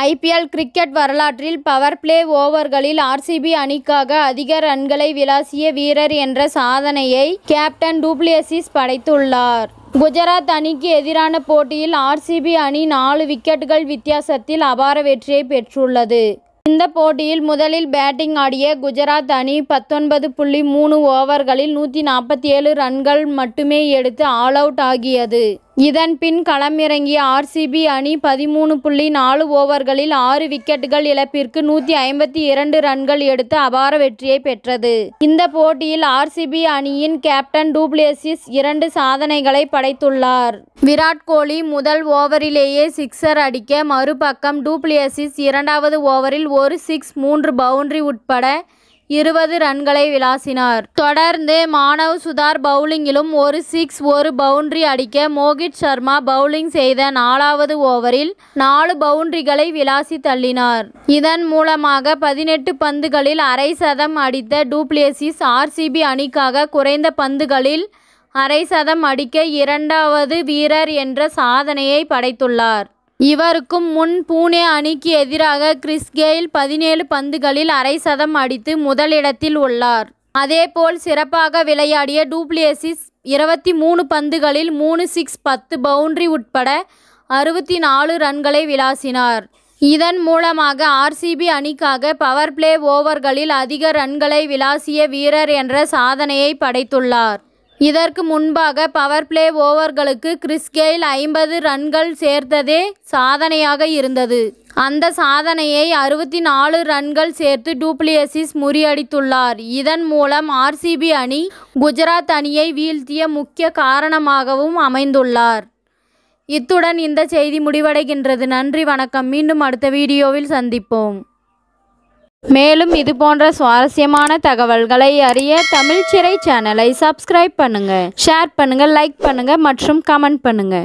IPL cricket வரலாற்றில் power play ஓவர்களில் RCB அணிக்காக அதிக ரன்களை விளாசிய வீரர் என்ற சாதனையை கேப்டன் டு பிளெசிஸ் படைத்துள்ளார். குஜராத் அணிக்கு எதிரான போட்டியில் ஆர்சிபி அணி 4 விக்கெட்டுகள் வித்தியாசத்தில் அபார வெற்றியை பெற்றுள்ளது. இந்த போட்டியில் முதலில் பேட்டிங் ஆடிய குஜராத் அணி 19.3 ஓவர்களில் 147 ரன்கள் மட்டுமே எடுத்து ஆல் அவுட் ஆகியது. இதன் பின் களமிறங்கிய ஆர்சிபி அணி 13.4 ஓவர்களில் 6 விக்கெட்டுகள் இழப்பிற்கு 152 ரன்கள் எடுத்து அபார வெற்றியை பெற்றது. இந்த போட்டியில் ஆர்சிபி அணியின் கேப்டன் டு பிளெசிஸ் 2 சாதனைகளை படைத்துள்ளார். விராட் கோலி முதல் ஓவரிலேயே சிக்ஸர் அடிக்க, மறுபக்கம் டு பிளெசிஸ் 2வது ஓவரில் ஒரு சிக்ஸ் 3 பவுண்டரி உட்பட 20 ரன்களை விளாசினார். தொடர்ந்து மானவ் சுதார் பவுலிங்கிலும் ஒரு சிக்ஸ் 1 பவுண்டரி அடிக்க, மோகித் சர்மா பவுலிங் செய்த 4வது ஓவரில் 4 பவுண்டரிகளை விளாசி தள்ளினார். இதன் மூலமாக 18 பந்துகளில் அரை சதம் அடித்த டு பிளெசிஸ் ஆர்சிபி அணிக்காக குறைந்த பந்துகளில் அரை சதம் அடிக்க 2வது வீரர் என்ற சாதனையை படைத்துள்ளார். இவருக்கு முன் புனே அணிக்கு எதிராக கிறிஸ் கெயில் 17 பந்துகளில் அரை சதம் அடித்து முதலிடத்தில் உள்ளார். அதேபோல் சிறப்பாக விளையாடிய டு பிளெசிஸ் 23 பந்துகளில் 3 சிக்ஸ் 10 பவுண்டரி உட்பட 64 ரன்களை விளாசினார். இதன் மூலமாக ஆர்சிபி அணிக்காக பவர் பிளே ஓவர்களில் அதிக ரன்களை விளாசிய வீரர் என்ற சாதனையை படைத்துள்ளார். இதற்கு முன்பாக பவர் பிளே ஓவர்களுக்கு கிறிஸ் கெயில் 50 ரன்கள் சேர்த்ததே சாதனையாக இருந்தது. அந்த சாதனையை 64 ரன்கள் சேர்த்து டு பிளெசிஸ் முறியடித்துள்ளார். இதன் மூலம் ஆர்சிபி அணி குஜராத் அணியை வீழ்த்திய முக்கிய காரணமாகவும் அமைந்துள்ளார். இத்துடன் இந்த செய்தி முடிவடைகின்றது. நன்றி, வணக்கம். மீண்டும் அடுத்த வீடியோவில் சந்திப்போம். மேலும் இதுபோன்ற சுவாரஸ்யமான தகவல்களை அறிய தமிழ் சிறை சேனலை சப்ஸ்கிரைப் பண்ணுங்க, ஷேர் பண்ணுங்க, லைக் பண்ணுங்க மற்றும் கமெண்ட் பண்ணுங்க.